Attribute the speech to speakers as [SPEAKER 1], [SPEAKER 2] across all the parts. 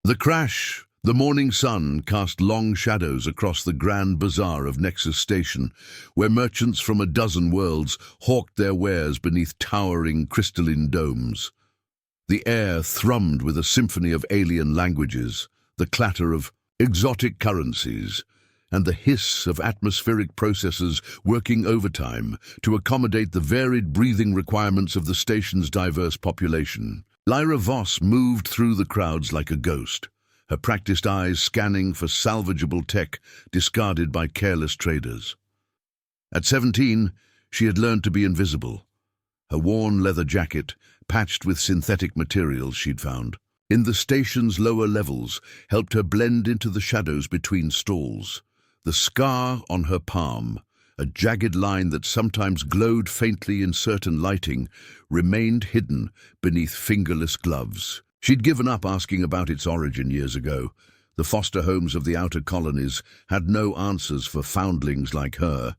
[SPEAKER 1] The crash, the morning sun cast long shadows across the grand bazaar of Nexus Station, where merchants from a dozen worlds hawked their wares beneath towering crystalline domes. The air thrummed with a symphony of alien languages, the clatter of exotic currencies, and the hiss of atmospheric processes working overtime to accommodate the varied breathing requirements of the station's diverse population. Lyra Voss moved through the crowds like a ghost, her practiced eyes scanning for salvageable tech discarded by careless traders. At 17, she had learned to be invisible. Her worn leather jacket, patched with synthetic materials she'd found, in the station's lower levels, helped her blend into the shadows between stalls. The scar on her palm, a jagged line that sometimes glowed faintly in certain lighting, remained hidden beneath fingerless gloves. She'd given up asking about its origin years ago. The foster homes of the outer colonies had no answers for foundlings like her.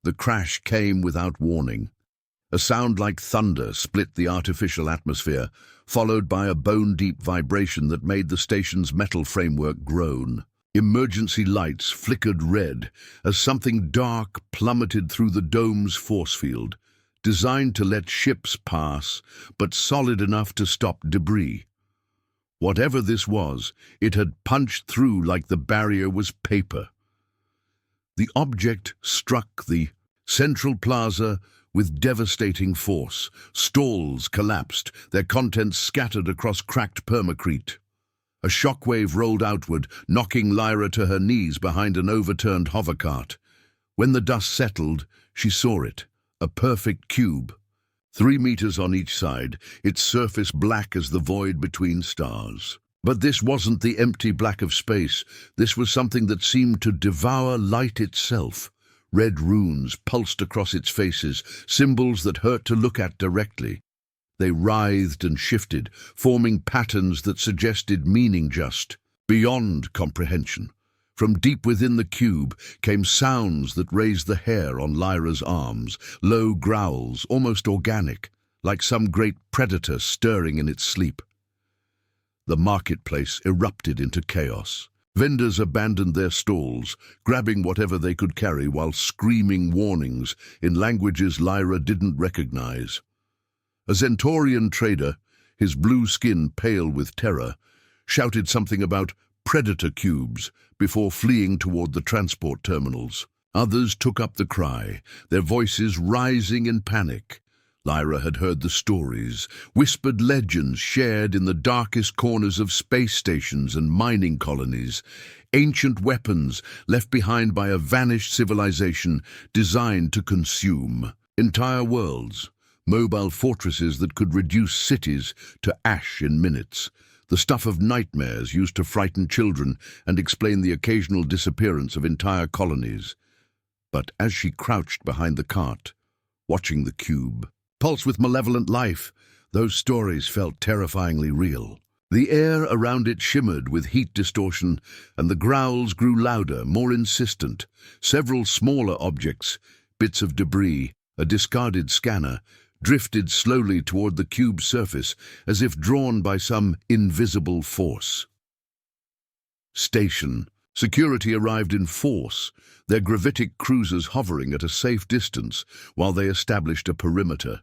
[SPEAKER 1] The crash came without warning. A sound like thunder split the artificial atmosphere, followed by a bone-deep vibration that made the station's metal framework groan. Emergency lights flickered red as something dark plummeted through the dome's force field, designed to let ships pass, but solid enough to stop debris. Whatever this was, it had punched through like the barrier was paper. The object struck the central plaza with devastating force. Stalls collapsed, their contents scattered across cracked permacrete. A shockwave rolled outward, knocking Lyra to her knees behind an overturned hovercart. When the dust settled, she saw it, a perfect cube. 3 meters on each side, its surface black as the void between stars. But this wasn't the empty black of space. This was something that seemed to devour light itself. Red runes pulsed across its faces, symbols that hurt to look at directly. They writhed and shifted, forming patterns that suggested meaning just beyond comprehension. From deep within the cube came sounds that raised the hair on Lyra's arms, low growls, almost organic, like some great predator stirring in its sleep. The marketplace erupted into chaos. Vendors abandoned their stalls, grabbing whatever they could carry while screaming warnings in languages Lyra didn't recognize. A Zentorian trader, his blue skin pale with terror, shouted something about predator cubes before fleeing toward the transport terminals. Others took up the cry, their voices rising in panic. Lyra had heard the stories, whispered legends shared in the darkest corners of space stations and mining colonies, ancient weapons left behind by a vanished civilization designed to consume entire worlds. Mobile fortresses that could reduce cities to ash in minutes, the stuff of nightmares used to frighten children and explain the occasional disappearance of entire colonies. But as she crouched behind the cart, watching the cube, pulse with malevolent life, those stories felt terrifyingly real. The air around it shimmered with heat distortion, and the growls grew louder, more insistent. Several smaller objects, bits of debris, a discarded scanner, drifted slowly toward the cube's surface as if drawn by some invisible force. Station. Security arrived in force, their gravitic cruisers hovering at a safe distance while they established a perimeter.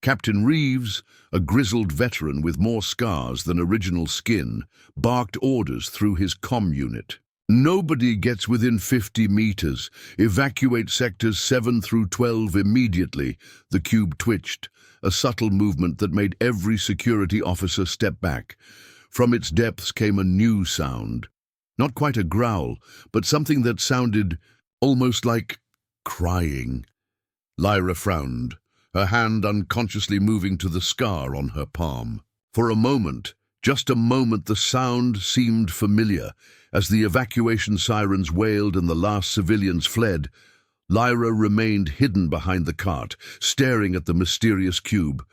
[SPEAKER 1] Captain Reeves, a grizzled veteran with more scars than original skin, barked orders through his comm unit. Nobody gets within 50 meters. Evacuate sectors 7 through 12 immediately. The cube twitched, a subtle movement that made every security officer step back. From its depths came a new sound. Not quite a growl, but something that sounded almost like crying. Lyra frowned, her hand unconsciously moving to the scar on her palm. For a moment, just a moment, the sound seemed familiar. As the evacuation sirens wailed and the last civilians fled, Lyra remained hidden behind the cart, staring at the mysterious cube.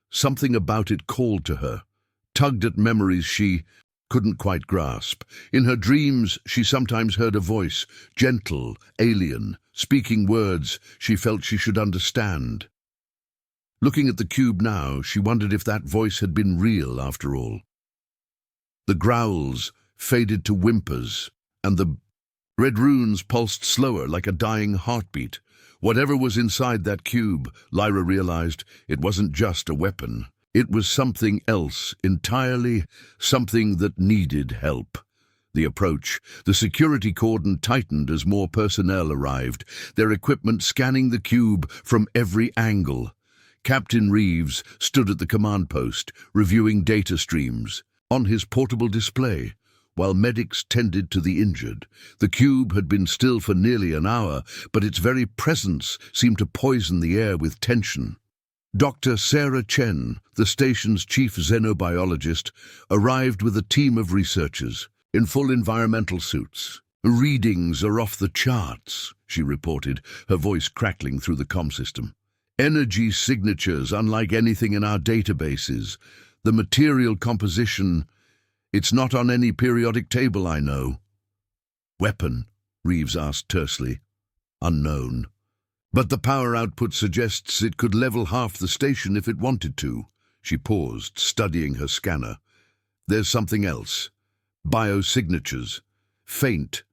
[SPEAKER 1] Something about it called to her, tugged at memories she couldn't quite grasp. In her dreams, she sometimes heard a voice, gentle, alien, speaking words she felt she should understand. Looking at the cube now, she wondered if that voice had been real after all. The growls faded to whimpers, and the red runes pulsed slower like a dying heartbeat. Whatever was inside that cube, Lyra realized, it wasn't just a weapon. It was something else entirely, something that needed help. The security cordon tightened as more personnel arrived, their equipment scanning the cube from every angle. Captain Reeves stood at the command post, reviewing data streams. On his portable display, while medics tended to the injured, the cube had been still for nearly an hour, but its very presence seemed to poison the air with tension. Dr. Sarah Chen, the station's chief xenobiologist, arrived with a team of researchers in full environmental suits. "Readings are off the charts," she reported, her voice crackling through the comm system. "Energy signatures unlike anything in our databases. The material composition, it's not on any periodic table I know." "Weapon?" Reeves asked tersely. "Unknown. But the power output suggests it could level half the station if it wanted to." She paused, studying her scanner. "There's something else. Biosignatures. Faint,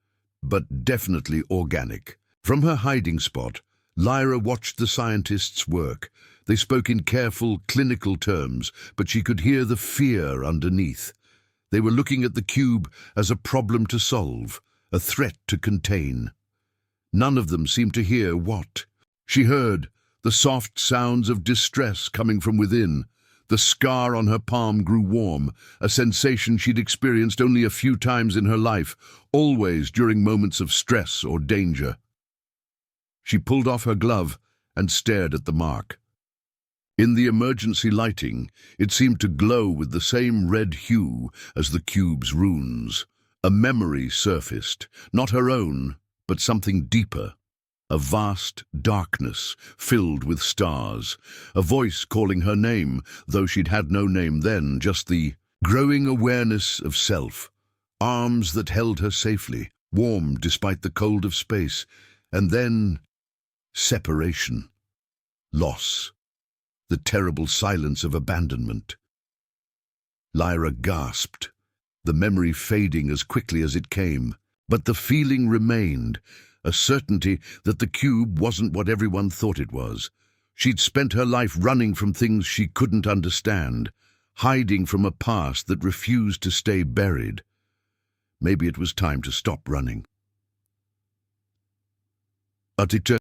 [SPEAKER 1] but definitely organic." From her hiding spot, Lyra watched the scientists work. They spoke in careful, clinical terms, but she could hear the fear underneath. They were looking at the cube as a problem to solve, a threat to contain. None of them seemed to hear what. She heard the soft sounds of distress coming from within. The scar on her palm grew warm, a sensation she'd experienced only a few times in her life, always during moments of stress or danger. She pulled off her glove and stared at the mark. In the emergency lighting, it seemed to glow with the same red hue as the cube's runes. A memory surfaced, not her own, but something deeper. A vast darkness filled with stars, a voice calling her name, though she'd had no name then, just the growing awareness of self. Arms that held her safely, warm despite the cold of space, and then separation, loss, the terrible silence of abandonment. Lyra gasped, the memory fading as quickly as it came, but the feeling remained, a certainty that the cube wasn't what everyone thought it was. She'd spent her life running from things she couldn't understand, hiding from a past that refused to stay buried. Maybe it was time to stop running.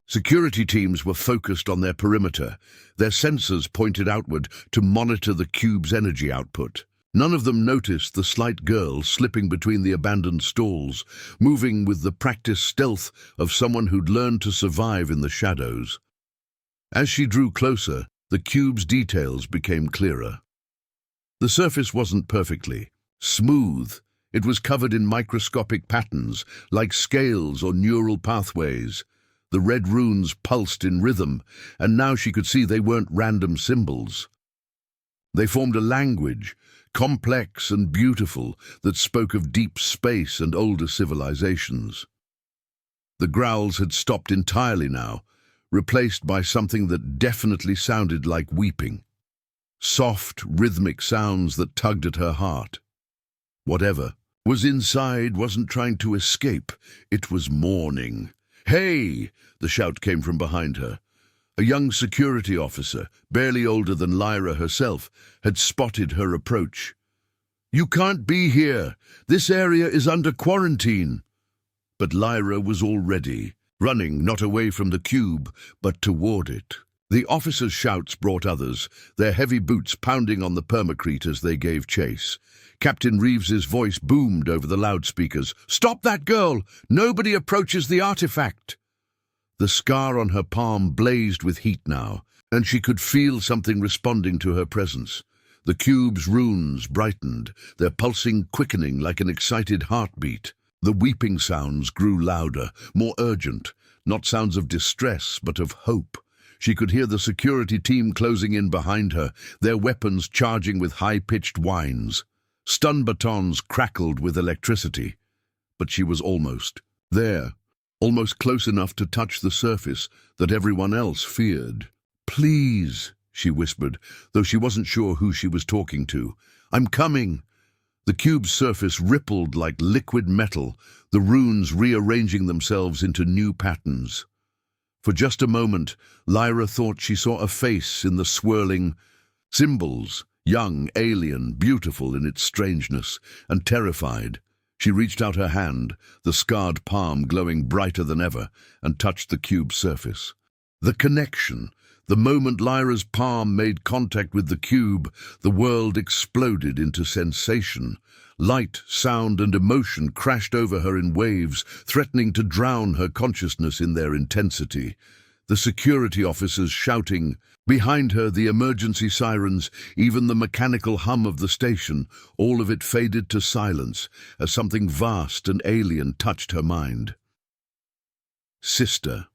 [SPEAKER 1] Security teams were focused on their perimeter, their sensors pointed outward to monitor the cube's energy output. None of them noticed the slight girl slipping between the abandoned stalls, moving with the practiced stealth of someone who'd learned to survive in the shadows. As she drew closer, the cube's details became clearer. The surface wasn't perfectly smooth. It was covered in microscopic patterns, like scales or neural pathways. The red runes pulsed in rhythm, and now she could see they weren't random symbols. They formed a language, complex and beautiful, that spoke of deep space and older civilizations. The growls had stopped entirely now, replaced by something that definitely sounded like weeping. Soft, rhythmic sounds that tugged at her heart. Whatever was inside wasn't trying to escape, it was mourning. "Hey!" the shout came from behind her. A young security officer, barely older than Lyra herself, had spotted her approach. "You can't be here. This area is under quarantine." But Lyra was already running, not away from the cube, but toward it. The officer's shouts brought others, their heavy boots pounding on the permacrete as they gave chase. Captain Reeves's voice boomed over the loudspeakers. "Stop that girl! Nobody approaches the artifact!" The scar on her palm blazed with heat now, and she could feel something responding to her presence. The cube's runes brightened, their pulsing quickening like an excited heartbeat. The weeping sounds grew louder, more urgent, not sounds of distress, but of hope. She could hear the security team closing in behind her, their weapons charging with high-pitched whines. Stun batons crackled with electricity, but she was almost there, almost close enough to touch the surface that everyone else feared. "Please," she whispered, though she wasn't sure who she was talking to. "I'm coming." The cube's surface rippled like liquid metal, the runes rearranging themselves into new patterns. For just a moment, Lyra thought she saw a face in the swirling symbols, young, alien, beautiful in its strangeness, and terrified. She reached out her hand, the scarred palm glowing brighter than ever, and touched the cube's surface. The connection. The moment Lyra's palm made contact with the cube, the world exploded into sensation. Light, sound, and emotion crashed over her in waves, threatening to drown her consciousness in their intensity. The security officers shouting, behind her the emergency sirens, even the mechanical hum of the station, all of it faded to silence as something vast and alien touched her mind. Sister.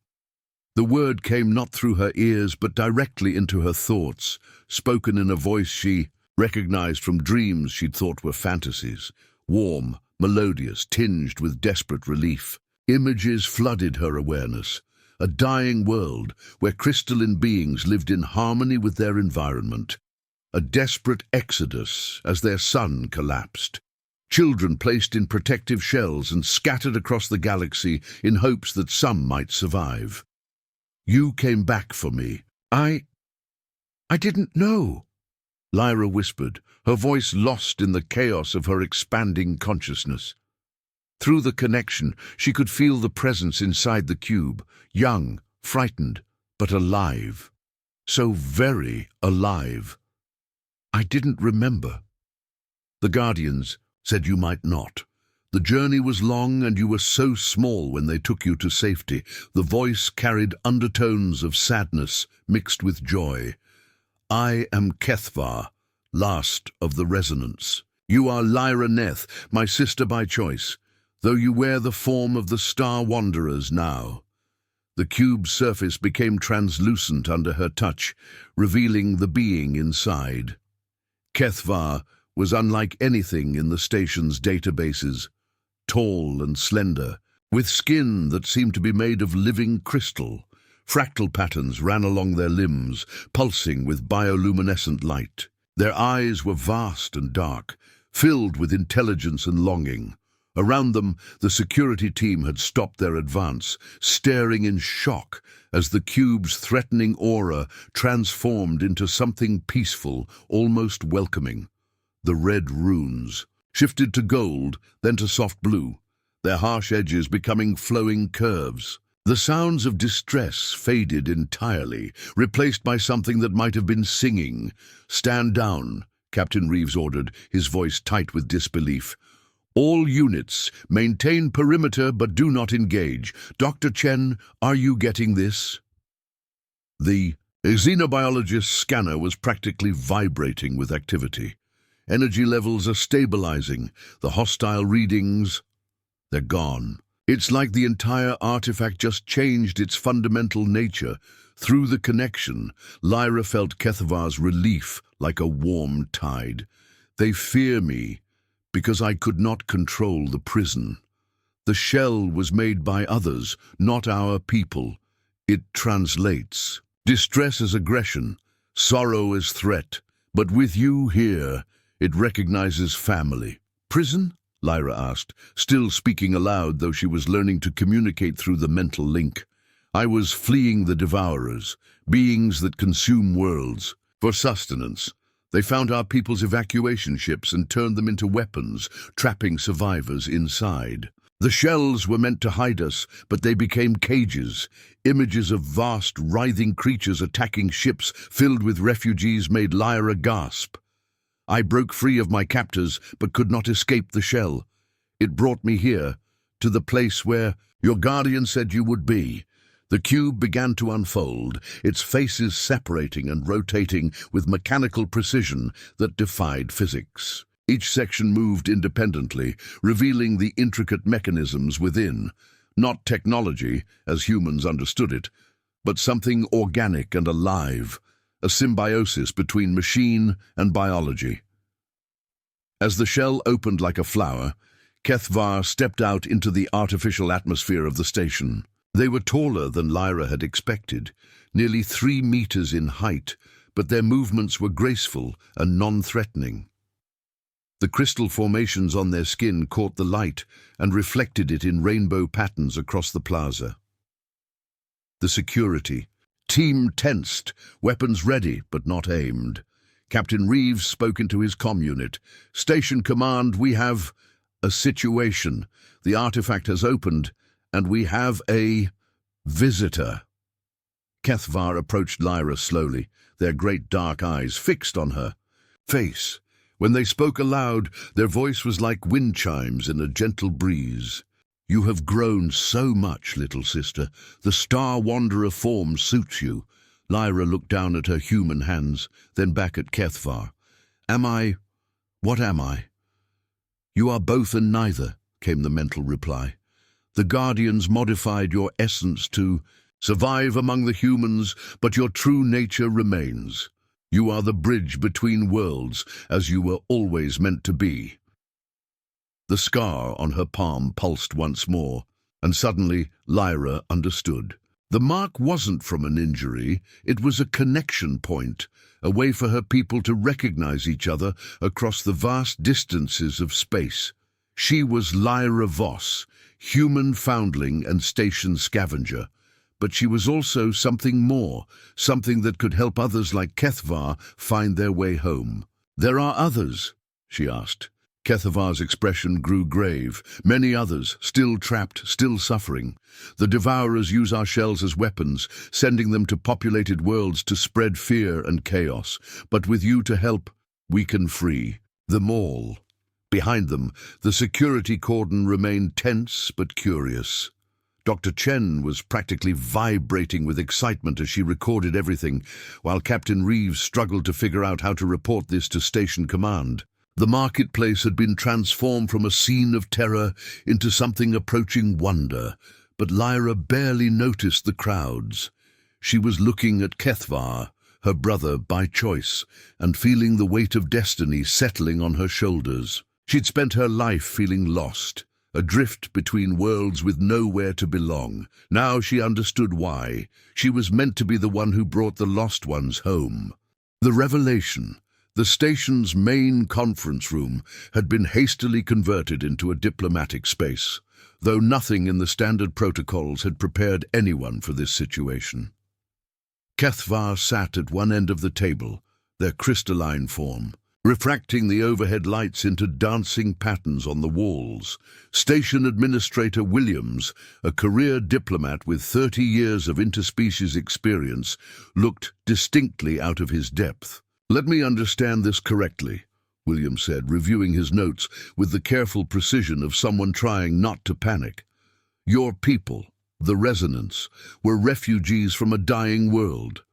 [SPEAKER 1] The word came not through her ears but directly into her thoughts, spoken in a voice she recognized from dreams she'd thought were fantasies. Warm, melodious, tinged with desperate relief. Images flooded her awareness. A dying world where crystalline beings lived in harmony with their environment. A desperate exodus as their sun collapsed. Children placed in protective shells and scattered across the galaxy in hopes that some might survive. You came back for me. I didn't know, Lyra whispered, her voice lost in the chaos of her expanding consciousness. Through the connection, she could feel the presence inside the cube, young, frightened, but alive. So very alive. I didn't remember. The Guardians said you might not. The journey was long and you were so small when they took you to safety. The voice carried undertones of sadness mixed with joy. I am Kethvar, last of the resonance. You are Lyra Neth, my sister by choice, though you wear the form of the Star Wanderers now. The cube's surface became translucent under her touch, revealing the being inside. Kethvar was unlike anything in the station's databases. Tall and slender, with skin that seemed to be made of living crystal. Fractal patterns ran along their limbs, pulsing with bioluminescent light. Their eyes were vast and dark, filled with intelligence and longing. Around them, the security team had stopped their advance, staring in shock as the cube's threatening aura transformed into something peaceful, almost welcoming. The red runes shifted to gold, then to soft blue, their harsh edges becoming flowing curves. The sounds of distress faded entirely, replaced by something that might have been singing. Stand down, Captain Reeves ordered, his voice tight with disbelief. All units, maintain perimeter but do not engage. Dr. Chen, are you getting this? The xenobiologist's scanner was practically vibrating with activity. Energy levels are stabilizing. The hostile readings, they're gone. It's like the entire artifact just changed its fundamental nature. Through the connection, Lyra felt Kethvar's relief like a warm tide. They fear me because I could not control the prison. The shell was made by others, not our people. It translates. Distress as aggression, sorrow as threat. But with you here, it recognizes family. Prison? Lyra asked, still speaking aloud though she was learning to communicate through the mental link. I was fleeing the devourers, beings that consume worlds. For sustenance, they found our people's evacuation ships and turned them into weapons, trapping survivors inside. The shells were meant to hide us, but they became cages. Images of vast, writhing creatures attacking ships filled with refugees made Lyra gasp. I broke free of my captors, but could not escape the shell. It brought me here, to the place where your guardian said you would be. The cube began to unfold, its faces separating and rotating with mechanical precision that defied physics. Each section moved independently, revealing the intricate mechanisms within. Not technology, as humans understood it, but something organic and alive. A symbiosis between machine and biology. As the shell opened like a flower, Kethvar stepped out into the artificial atmosphere of the station. They were taller than Lyra had expected, nearly 3 meters in height, but their movements were graceful and non-threatening. The crystal formations on their skin caught the light and reflected it in rainbow patterns across the plaza. The security. Team tensed, weapons ready but not aimed. Captain Reeves spoke into his comm unit. "Station command, we have a situation. The artifact has opened, and we have a visitor." Kethvar approached Lyra slowly, their great dark eyes fixed on her face. When they spoke aloud, their voice was like wind chimes in a gentle breeze. "You have grown so much, little sister. The Star Wanderer form suits you." Lyra looked down at her human hands, then back at Kethvar. What am I?" "You are both and neither," came the mental reply. "The Guardians modified your essence to survive among the humans, but your true nature remains. You are the bridge between worlds, as you were always meant to be." The scar on her palm pulsed once more, and suddenly Lyra understood. The mark wasn't from an injury, it was a connection point, a way for her people to recognize each other across the vast distances of space. She was Lyra Voss, human foundling and station scavenger. But she was also something more, something that could help others like Kethvar find their way home. "There are others?" she asked. Kethavar's expression grew grave. "Many others, still trapped, still suffering. The Devourers use our shells as weapons, sending them to populated worlds to spread fear and chaos. But with you to help, we can free them all." Behind them, the security cordon remained tense but curious. Dr. Chen was practically vibrating with excitement as she recorded everything, while Captain Reeves struggled to figure out how to report this to Station Command. The marketplace had been transformed from a scene of terror into something approaching wonder, but Lyra barely noticed the crowds. She was looking at Kethvar, her brother by choice, and feeling the weight of destiny settling on her shoulders. She'd spent her life feeling lost, adrift between worlds with nowhere to belong. Now she understood why. She was meant to be the one who brought the lost ones home. The revelation. The station's main conference room had been hastily converted into a diplomatic space, though nothing in the standard protocols had prepared anyone for this situation. Kethvar sat at one end of the table, their crystalline form, refracting the overhead lights into dancing patterns on the walls. Station Administrator Williams, a career diplomat with 30 years of interspecies experience, looked distinctly out of his depth. "Let me understand this correctly," Williams said, reviewing his notes with the careful precision of someone trying not to panic. "Your people, the Resonance, were refugees from a dying world.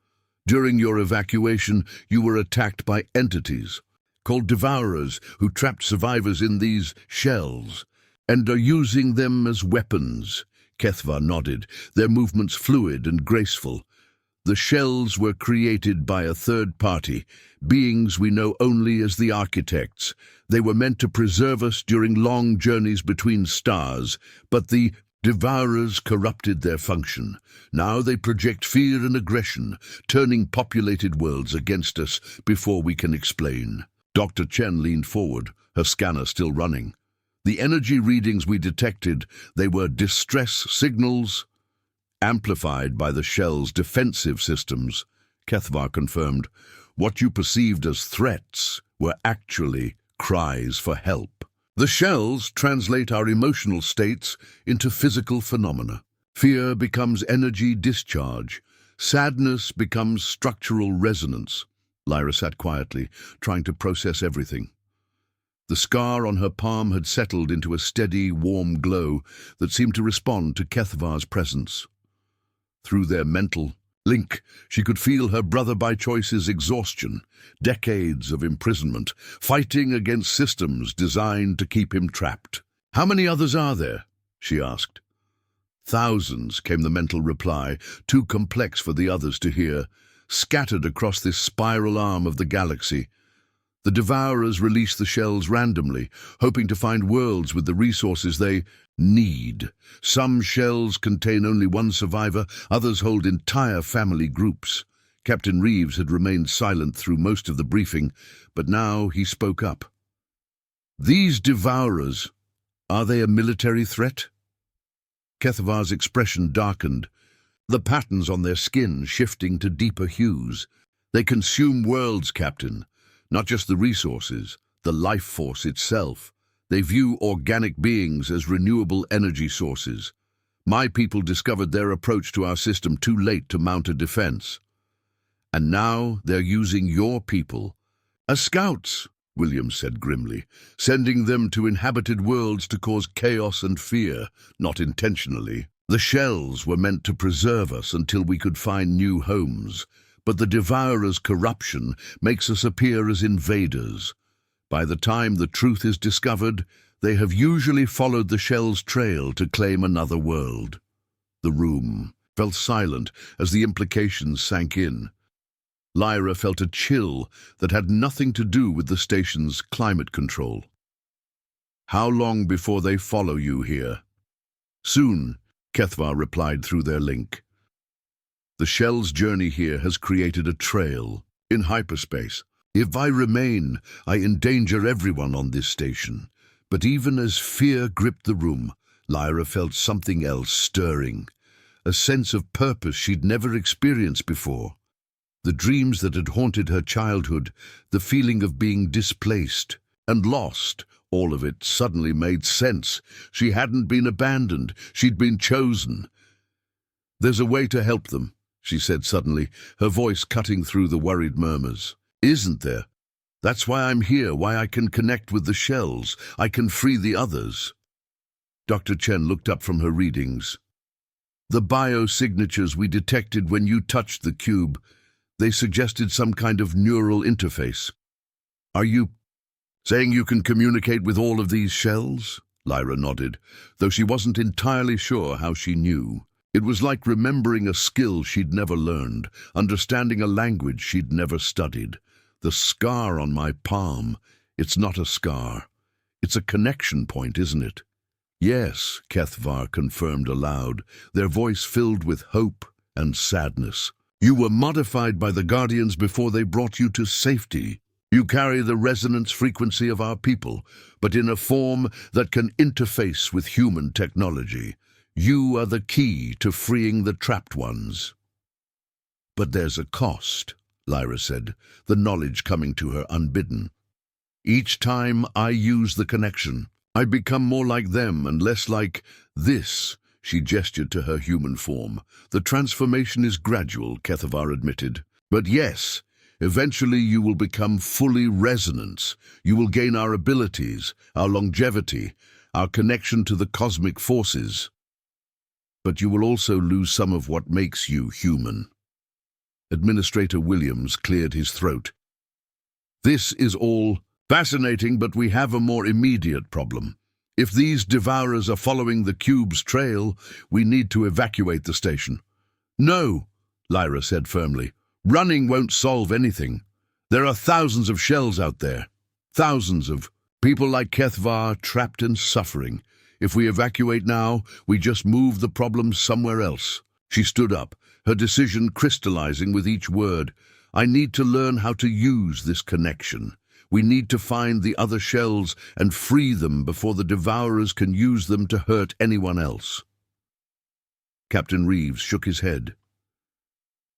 [SPEAKER 1] During your evacuation, you were attacked by entities called Devourers who trapped survivors in these shells and are using them as weapons." Kethvar nodded, their movements fluid and graceful. "The shells were created by a third party, beings we know only as the Architects. They were meant to preserve us during long journeys between stars, but the Devourers corrupted their function. Now they project fear and aggression, turning populated worlds against us before we can explain." Dr. Chen leaned forward, her scanner still running. "The energy readings we detected, they were distress signals, amplified by the shell's defensive systems," Kethvar confirmed. "What you perceived as threats were actually cries for help. The shells translate our emotional states into physical phenomena. Fear becomes energy discharge. Sadness becomes structural resonance." Lyra sat quietly, trying to process everything. The scar on her palm had settled into a steady, warm glow that seemed to respond to Kethvar's presence. Through their mental link, she could feel her brother by choice's exhaustion, decades of imprisonment, fighting against systems designed to keep him trapped. "How many others are there?" she asked. "Thousands," came the mental reply, too complex for the others to hear, "scattered across this spiral arm of the galaxy. The Devourers release the shells randomly, hoping to find worlds with the resources they need. Some shells contain only one survivor, others hold entire family groups." Captain Reeves had remained silent through most of the briefing, but now he spoke up. These devourers, are they a military threat? Kethavar's expression darkened, the patterns on their skin shifting to deeper hues. They consume worlds, Captain, not just the resources, the life force itself. They view organic beings as renewable energy sources. My people discovered their approach to our system too late to mount a defense. And now they're using your people as scouts, Williams said grimly, sending them to inhabited worlds to cause chaos and fear, not intentionally. The shells were meant to preserve us until we could find new homes, but the Devourer's corruption makes us appear as invaders. By the time the truth is discovered, they have usually followed the shell's trail to claim another world. The room fell silent as the implications sank in. Lyra felt a chill that had nothing to do with the station's climate control. How long before they follow you here? Soon, Kethvar replied through their link. The shell's journey here has created a trail in hyperspace. If I remain, I endanger everyone on this station. But even as fear gripped the room, Lyra felt something else stirring, a sense of purpose she'd never experienced before. The dreams that had haunted her childhood, the feeling of being displaced and lost, all of it suddenly made sense. She hadn't been abandoned, she'd been chosen. "There's a way to help them," she said suddenly, her voice cutting through the worried murmurs. "Isn't there? That's why I'm here, why I can connect with the shells. I can free the others." Dr. Chen looked up from her readings. "The biosignatures we detected when you touched the cube, they suggested some kind of neural interface. Are you saying you can communicate with all of these shells?" Lyra nodded, though she wasn't entirely sure how she knew. It was like remembering a skill she'd never learned, understanding a language she'd never studied. The scar on my palm, it's not a scar. It's a connection point, isn't it? "Yes," Kethvar confirmed aloud, their voice filled with hope and sadness. "You were modified by the Guardians before they brought you to safety. You carry the resonance frequency of our people, but in a form that can interface with human technology. You are the key to freeing the trapped ones." "But there's a cost," Lyra said, the knowledge coming to her unbidden. "Each time I use the connection, I become more like them and less like this." She gestured to her human form. "The transformation is gradual," Kethvar admitted. "But yes, eventually you will become fully resonance. You will gain our abilities, our longevity, our connection to the cosmic forces. But you will also lose some of what makes you human." Administrator Williams cleared his throat. "This is all fascinating, but we have a more immediate problem. If these devourers are following the cube's trail, we need to evacuate the station." "No," Lyra said firmly. "Running won't solve anything. There are thousands of shells out there. Thousands of people like Kethvar trapped and suffering. If we evacuate now, we just move the problem somewhere else." She stood up, her decision crystallizing with each word. "I need to learn how to use this connection. We need to find the other shells and free them before the devourers can use them to hurt anyone else." Captain Reeves shook his head.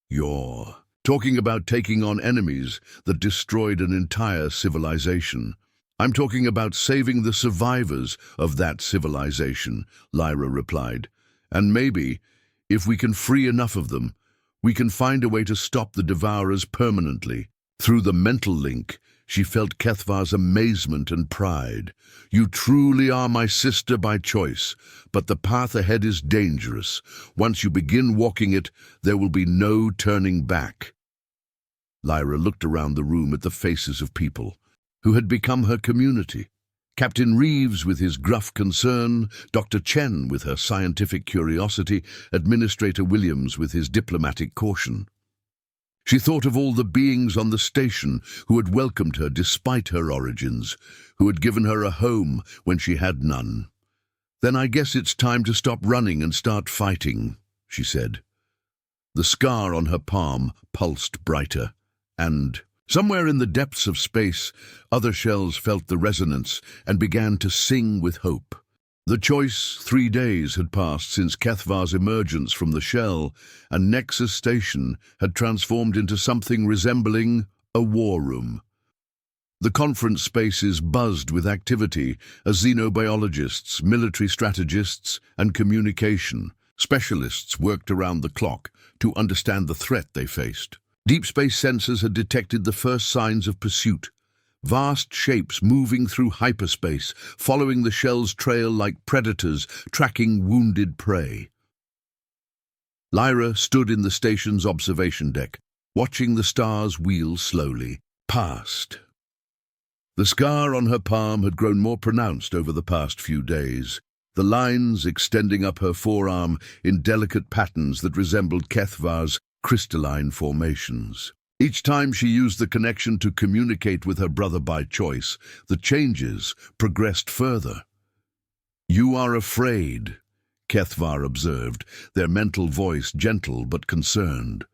[SPEAKER 1] "You're talking about taking on enemies that destroyed an entire civilization. I'm talking about saving the survivors of that civilization," Lyra replied. "And maybe, if we can free enough of them, we can find a way to stop the devourers permanently." Through the mental link, she felt Kethvar's amazement and pride. "You truly are my sister by choice, but the path ahead is dangerous. Once you begin walking it, there will be no turning back." Lyra looked around the room at the faces of people who had become her community. Captain Reeves with his gruff concern, Dr. Chen with her scientific curiosity, Administrator Williams with his diplomatic caution. She thought of all the beings on the station who had welcomed her despite her origins, who had given her a home when she had none. "Then I guess it's time to stop running and start fighting," she said. The scar on her palm pulsed brighter, and Somewhere in the depths of space, other shells felt the resonance and began to sing with hope. The choice 3 days had passed since Kethvar's emergence from the shell, and Nexus Station had transformed into something resembling a war room. The conference spaces buzzed with activity as xenobiologists, military strategists, and communication specialists worked around the clock to understand the threat they faced. Deep space sensors had detected the first signs of pursuit, vast shapes moving through hyperspace, following the shell's trail like predators tracking wounded prey. Lyra stood in the station's observation deck, watching the stars wheel slowly past. The scar on her palm had grown more pronounced over the past few days, the lines extending up her forearm in delicate patterns that resembled Kethvar's crystalline formations. Each time she used the connection to communicate with her brother by choice, the changes progressed further. "You are afraid," Kethvar observed, their mental voice gentle but concerned.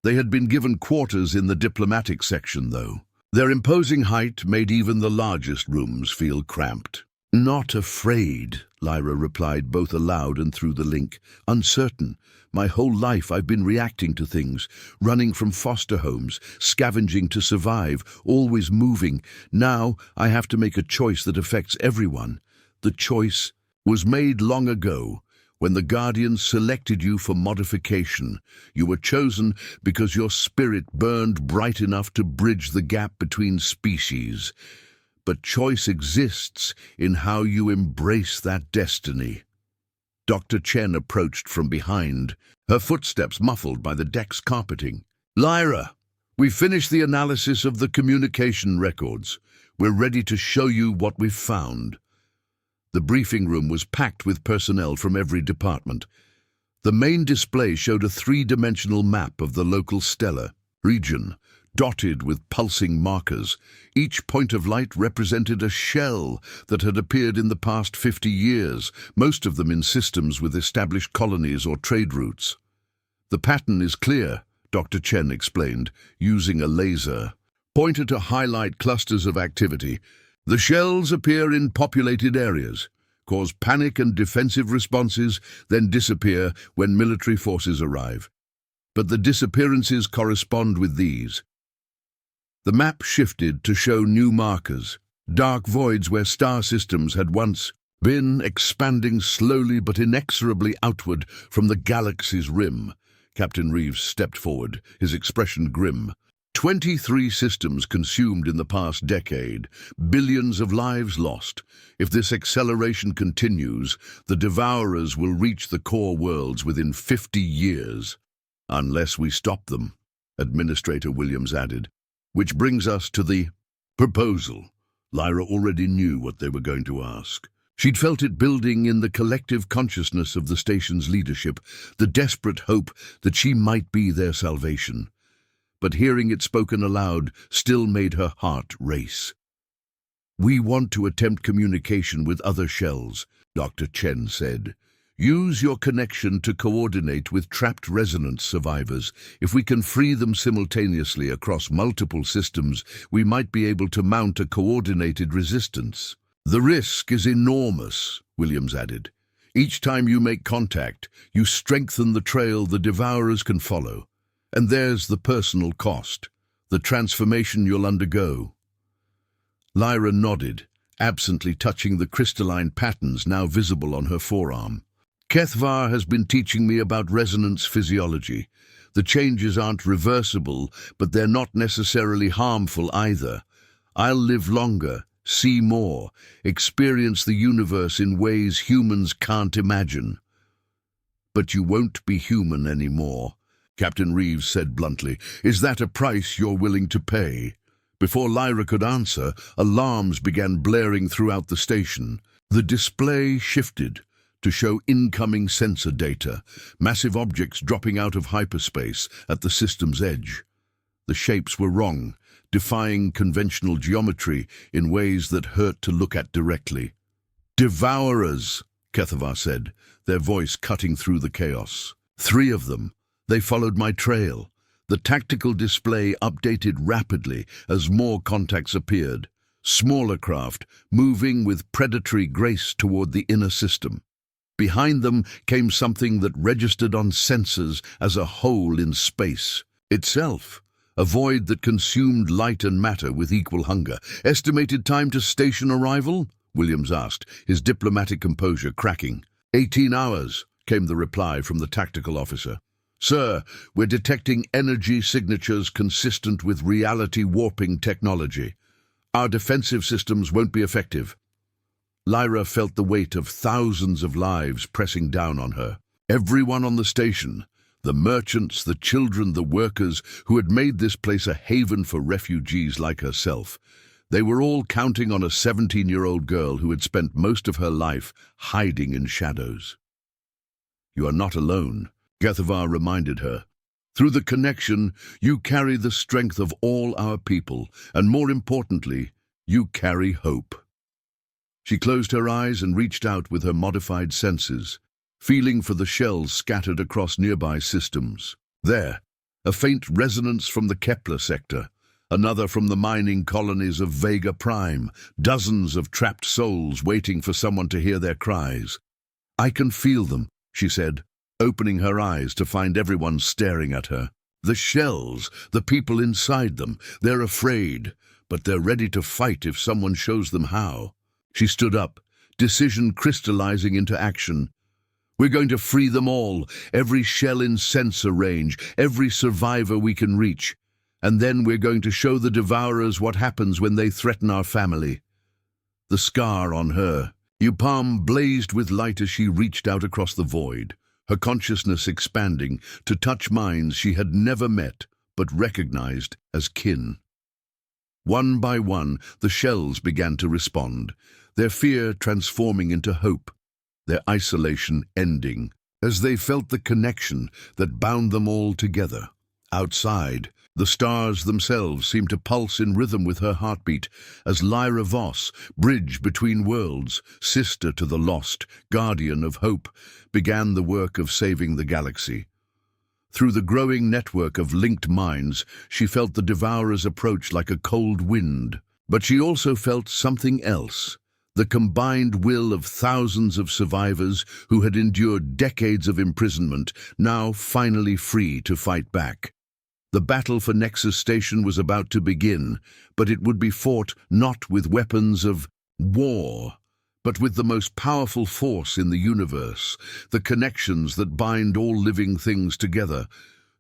[SPEAKER 1] They had been given quarters in the diplomatic section, though. Their imposing height made even the largest rooms feel cramped. "Not afraid," Lyra replied, both aloud and through the link. "Uncertain. My whole life I've been reacting to things, running from foster homes, scavenging to survive, always moving. Now I have to make a choice that affects everyone. The choice was made long ago, when the Guardians selected you for modification. You were chosen because your spirit burned bright enough to bridge the gap between species. But choice exists in how you embrace that destiny." Dr. Chen approached from behind, her footsteps muffled by the deck's carpeting. "Lyra, we've finished the analysis of the communication records. We're ready to show you what we've found." The briefing room was packed with personnel from every department. The main display showed a 3-dimensional map of the local stellar region, dotted with pulsing markers. Each point of light represented a shell that had appeared in the past 50 years, most of them in systems with established colonies or trade routes. "The pattern is clear," Dr. Chen explained, using a laser pointer to highlight clusters of activity. "The shells appear in populated areas, cause panic and defensive responses, then disappear when military forces arrive. But the disappearances correspond with these." The map shifted to show new markers, dark voids where star systems had once been, expanding slowly but inexorably outward from the galaxy's rim. Captain Reeves stepped forward, his expression grim. 23 systems consumed in the past decade, billions of lives lost. If this acceleration continues, the Devourers will reach the core worlds within 50 years. "Unless we stop them," Administrator Williams added. "Which brings us to the proposal." Lyra already knew what they were going to ask. She'd felt it building in the collective consciousness of the station's leadership, the desperate hope that she might be their salvation. But hearing it spoken aloud still made her heart race. "We want to attempt communication with other shells," Dr. Chen said. "Use your connection to coordinate with trapped resonance survivors. If we can free them simultaneously across multiple systems, we might be able to mount a coordinated resistance." "The risk is enormous," Williams added. "Each time you make contact, you strengthen the trail the Devourers can follow. And there's the personal cost, the transformation you'll undergo." Lyra nodded, absently touching the crystalline patterns now visible on her forearm. "Kethvar has been teaching me about resonance physiology. The changes aren't reversible, but they're not necessarily harmful either. I'll live longer, see more, experience the universe in ways humans can't imagine." "But you won't be human anymore," Captain Reeves said bluntly. "Is that a price you're willing to pay?" Before Lyra could answer, alarms began blaring throughout the station. The display shifted to show incoming sensor data, massive objects dropping out of hyperspace at the system's edge. The shapes were wrong, defying conventional geometry in ways that hurt to look at directly. "Devourers," Kethvar said, their voice cutting through the chaos. "3 of them. They followed my trail. The tactical display updated rapidly as more contacts appeared, smaller craft moving with predatory grace toward the inner system. Behind them came something that registered on sensors as a hole in space itself, a void that consumed light and matter with equal hunger. "Estimated time to station arrival?" Williams asked, his diplomatic composure cracking. 18 hours, came the reply from the tactical officer. "Sir, we're detecting energy signatures consistent with reality warping technology. Our defensive systems won't be effective." Lyra felt the weight of thousands of lives pressing down on her. Everyone on the station, the merchants, the children, the workers who had made this place a haven for refugees like herself, they were all counting on a 17-year-old girl who had spent most of her life hiding in shadows. "You are not alone," Gethavar reminded her. "Through the connection, you carry the strength of all our people, and more importantly, you carry hope." She closed her eyes and reached out with her modified senses, feeling for the shells scattered across nearby systems. There, a faint resonance from the Kepler sector, another from the mining colonies of Vega Prime, dozens of trapped souls waiting for someone to hear their cries. "I can feel them," she said, opening her eyes to find everyone staring at her. "The shells, the people inside them, they're afraid, but they're ready to fight if someone shows them how." She stood up, decision crystallizing into action. "We're going to free them all, every shell in sensor range, every survivor we can reach. And then we're going to show the Devourers what happens when they threaten our family." The scar on her, palm blazed with light as she reached out across the void, her consciousness expanding to touch minds she had never met but recognized as kin. One by one, the shells began to respond, their fear transforming into hope, their isolation ending, as they felt the connection that bound them all together. Outside, the stars themselves seemed to pulse in rhythm with her heartbeat as Lyra Voss, bridge between worlds, sister to the lost, guardian of hope, began the work of saving the galaxy. Through the growing network of linked minds, she felt the Devourers approach like a cold wind. But she also felt something else, the combined will of thousands of survivors who had endured decades of imprisonment, now finally free to fight back. The battle for Nexus Station was about to begin, but it would be fought not with weapons of war, but with the most powerful force in the universe, the connections that bind all living things together,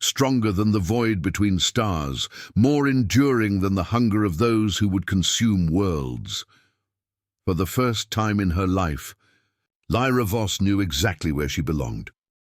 [SPEAKER 1] stronger than the void between stars, more enduring than the hunger of those who would consume worlds. For the first time in her life, Lyra Voss knew exactly where she belonged.